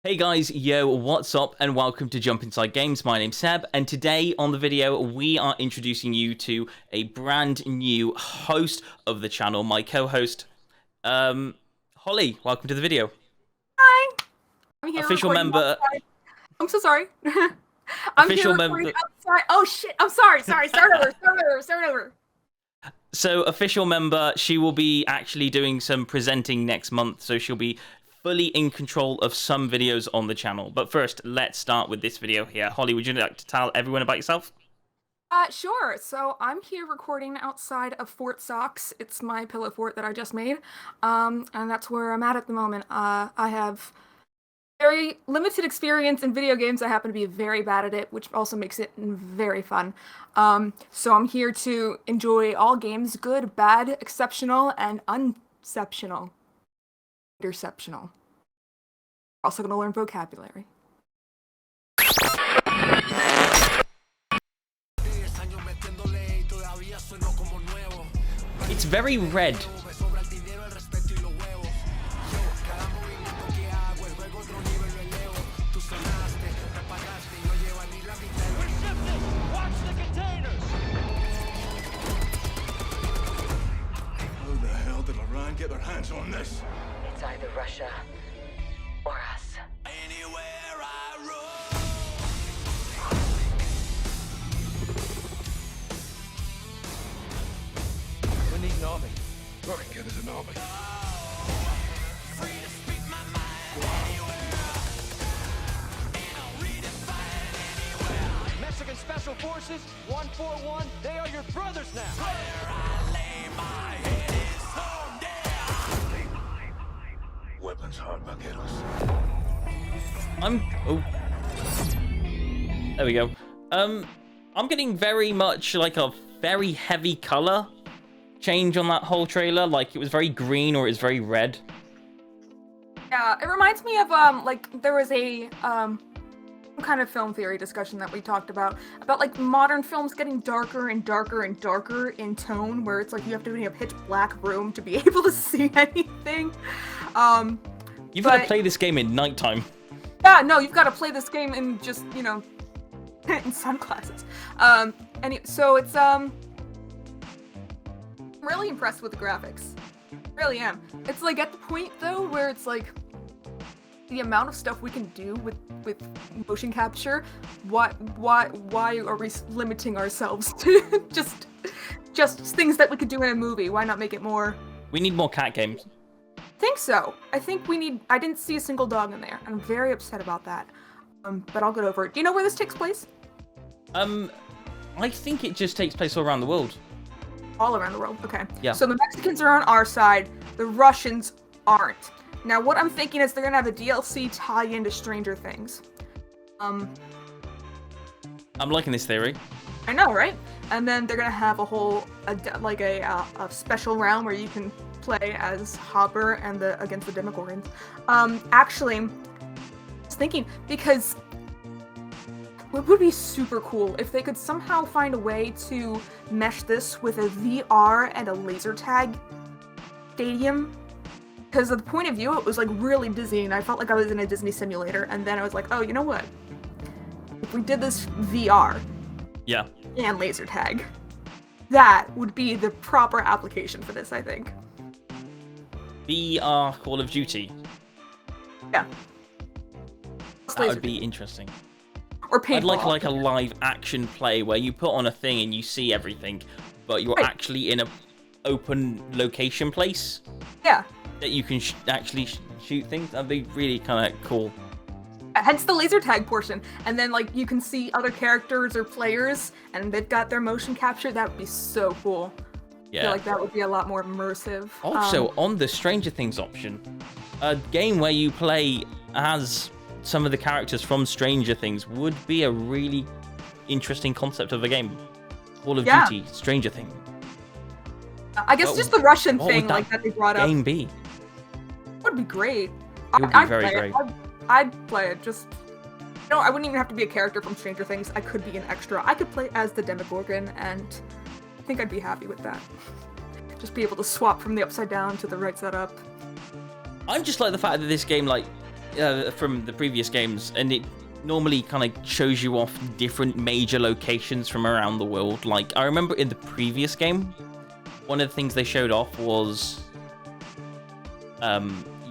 Hey guys, yo, what's up, and welcome to Jump Inside Games. My name's Seb, and today on the video, we are introducing you to a brand new host of the channel, my co-host, Holly. Welcome to the video. Hi, I'm here Official recording member. outside. I'm so sorry. I'm here Official recording member. outside. Oh shit! I'm sorry. Start over. So, official member, she will be actually doing some presenting next month, so she'll be fully in control of some videos on the channel. But first, let's start with this video here. Holly, would you like to tell everyone about yourself? Sure. So I'm here recording outside of Fort Sox. It's my pillow fort that I just made. And that's where I'm at the moment. I have very limited experience in video games. I happen to be very bad at it, which also makes it very fun. So I'm here to enjoy all games, good, bad, exceptional, and unexceptional. Interceptional. Also gonna learn vocabulary. It's very red. How the hell did Iran get their hands on this? It's either Russia or us. Anywhere I roam. We need an army. Right, get us an army. Mexican Special Forces, 141, they are your brothers now. Weapons hard, vaqueros. There we go. I'm getting very much like a very heavy color change on that whole trailer. Like it was very green or it was very red. Yeah, it reminds me of like there was a kind of film theory discussion that we talked about like modern films getting darker and darker and darker in tone, where it's like you have to be in a pitch black room to be able to see anything. You've got to play this game in nighttime. Yeah, no, you've got to play this game in just, you know, in sunglasses. So it's I'm really impressed with the graphics. Really am. It's like at the point though where it's like the amount of stuff we can do with motion capture. Why are we limiting ourselves to just things that we could do in a movie? Why not make it more? We need more cat games. I think so. I think we need. I didn't see a single dog in there. I'm very upset about that. But I'll get over it. Do you know where this takes place? I think it just takes place all around the world. All around the world. Okay. Yeah. So the Mexicans are on our side. The Russians aren't. Now, what I'm thinking is they're gonna have a DLC tie into Stranger Things. I'm liking this theory. I know, right? And then they're gonna have a whole a special round where you can play as Hopper and against the Demogorgons. Actually, I was thinking because it would be super cool if they could somehow find a way to mesh this with a VR and a laser tag stadium. Because of the point of view, it was like really dizzying. I felt like I was in a Disney simulator, and then I was like, oh, you know what? If we did this VR, Yeah. and laser tag, that would be the proper application for this, I think. VR Call of Duty. Yeah. That would be interesting. Or paintball. I'd like a live action play where you put on a thing and you see everything, but you're Right. actually in a open location place Yeah. that you can actually shoot things. That'd be really kind of cool. Hence the laser tag portion. And then, like, you can see other characters or players, and they've got their motion capture. That would be so cool. I Yeah. feel like that would be a lot more immersive. Also, on the Stranger Things option, a game where you play as some of the characters from Stranger Things would be a really interesting concept of a game. Call of Yeah. Duty, Stranger Things. I guess just the Russian what thing, would that like, that they brought up Game B. would be great. It would be I'd very play great. it. I'd play it. Just, no, I wouldn't even have to be a character from Stranger Things. I could be an extra. I could play as the Demogorgon, and I think I'd be happy with that. Just be able to swap from the upside down to the right side up. I'm just like the fact that this game, like, from the previous games, and it normally kind of shows you off different major locations from around the world. Like, I remember in the previous game, one of the things they showed off was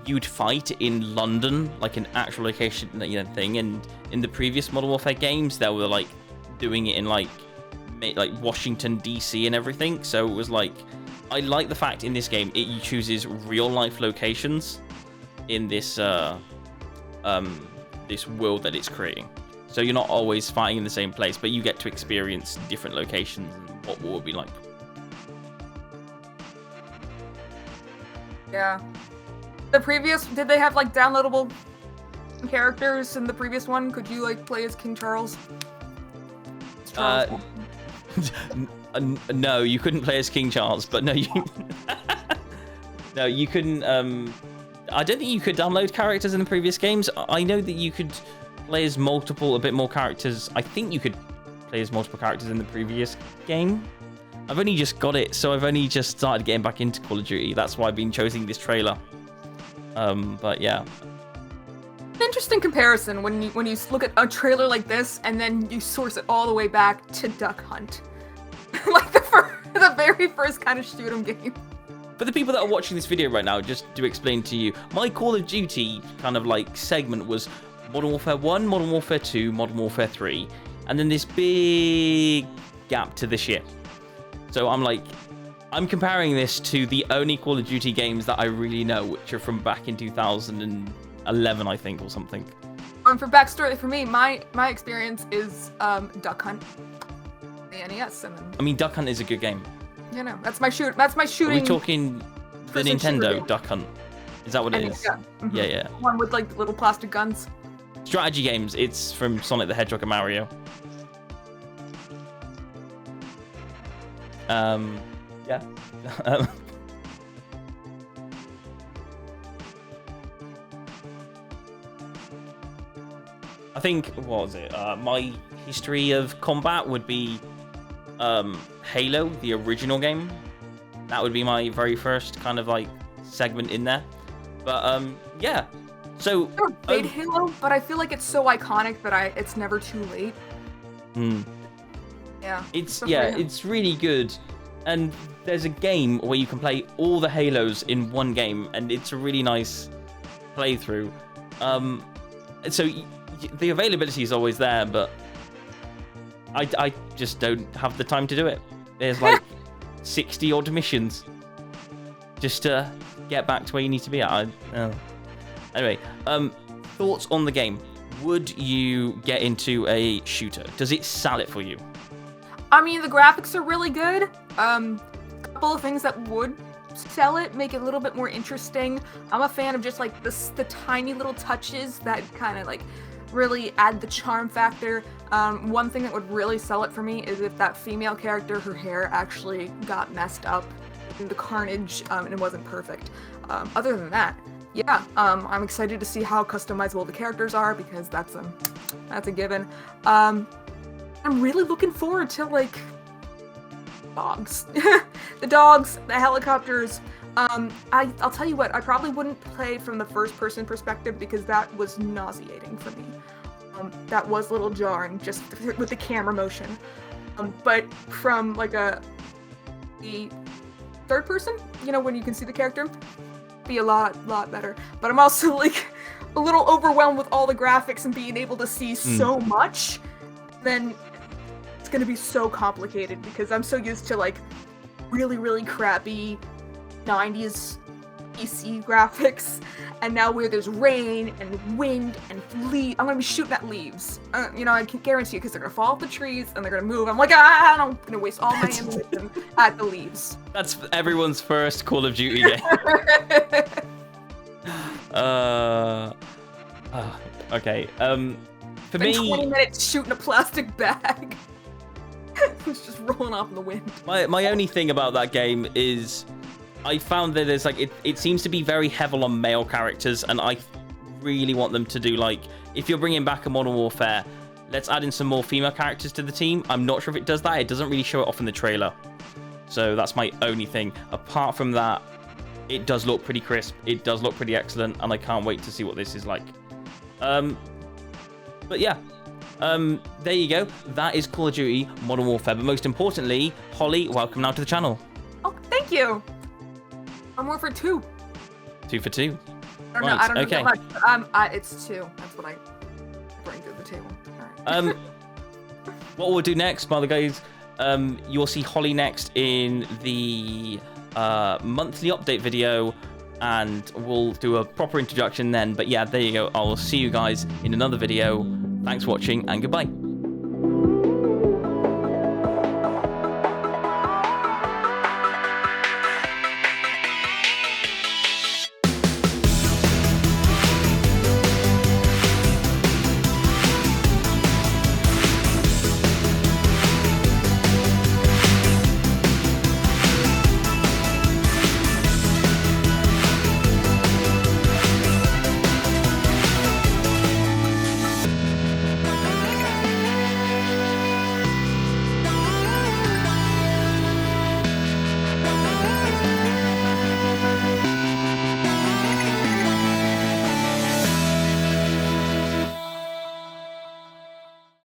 you'd fight in London, like an actual location, thing. And in the previous Modern Warfare games, they were like doing it in like Washington DC and everything. So it was like, I like the fact in this game it chooses real life locations in this this world that it's creating. So you're not always fighting in the same place, but you get to experience different locations and what war would be like. Yeah. The previous, did they have like downloadable characters in the previous one? Could you like play as King Charles? No, you couldn't play as King Charles, but no, you no, you couldn't. I don't think you could download characters in the previous games. I know that you could play as a bit more characters. I think you could play as multiple characters in the previous game. I've only just got it, so I've only just started getting back into Call of Duty. That's why I've been choosing this trailer. But yeah. Interesting comparison when you look at a trailer like this and then you source it all the way back to Duck Hunt, like the very first kind of shoot 'em game. For the people that are watching this video right now, just to explain to you, my Call of Duty kind of like segment was Modern Warfare 1, Modern Warfare 2, Modern Warfare 3, and then this big gap to this year. So I'm comparing this to the only Call of Duty games that I really know, which are from back in 2011, I think, or something. For backstory, for me, my experience is Duck Hunt, the NES, and then, I mean, Duck Hunt is a good game. you know, that's my shooting. Are we talking the person Nintendo shooter. Duck Hunt? Is that what it is? Yeah. Mhm. Yeah. One with like little plastic guns. Strategy games. It's from Sonic the Hedgehog and Mario. Yeah. I think, what was it? My history of combat would be Halo, the original game. That would be my very first kind of like segment in there. But yeah. So I never played Halo, but I feel like it's so iconic that it's never too late. Yeah. It's really good. And there's a game where you can play all the Halos in one game, and it's a really nice playthrough. So the availability is always there, but I just don't have the time to do it. There's like 60 odd missions just to get back to where you need to be at. Anyway, thoughts on the game? Would you get into a shooter? Does it sell it for you? I mean, the graphics are really good. Couple of things that would sell it, make it a little bit more interesting. I'm a fan of just like the tiny little touches that kind of like really add the charm factor. One thing that would really sell it for me is if that female character, her hair actually got messed up in the carnage and it wasn't perfect. Other than that, yeah, I'm excited to see how customizable the characters are because that's a given. I'm really looking forward to like dogs, the dogs, the helicopters. I'll tell you what, I probably wouldn't play from the first-person perspective because that was nauseating for me. That was a little jarring just with the camera motion. But from like the third person, you know, when you can see the character, be a lot better. But I'm also like a little overwhelmed with all the graphics and being able to see so much. Then it's gonna be so complicated because I'm so used to like really crappy 90s PC graphics, and now where there's rain and wind and leaves, I'm gonna be shooting at leaves. You know, I can guarantee you because they're gonna fall off the trees and they're gonna move. I'm like, I'm gonna waste all my ammunition at the leaves. That's everyone's first Call of Duty game. Okay. For me, 20 minutes shooting a plastic bag. It's just rolling off in the wind. My only thing about that game is I found that there's like it seems to be very heavy on male characters, and I really want them to do like, if you're bringing back a Modern Warfare, let's add in some more female characters to the team. I'm not sure if it does that. It doesn't really show it off in the trailer. So that's my only thing. Apart from that, it does look pretty crisp. It does look pretty excellent, and I can't wait to see what this is like. But yeah, there you go. That is Call of Duty Modern Warfare. But most importantly, Holly, welcome now to the channel. Oh, thank you. I'm more for 2. 2 for 2. I don't know. Right, I don't know okay. that much. It's 2. That's what I bring to the table. All right. What we'll do next, by the guys, you'll see Holly next in the monthly update video, and we'll do a proper introduction then. But yeah, there you go. I'll see you guys in another video. Thanks for watching, and goodbye.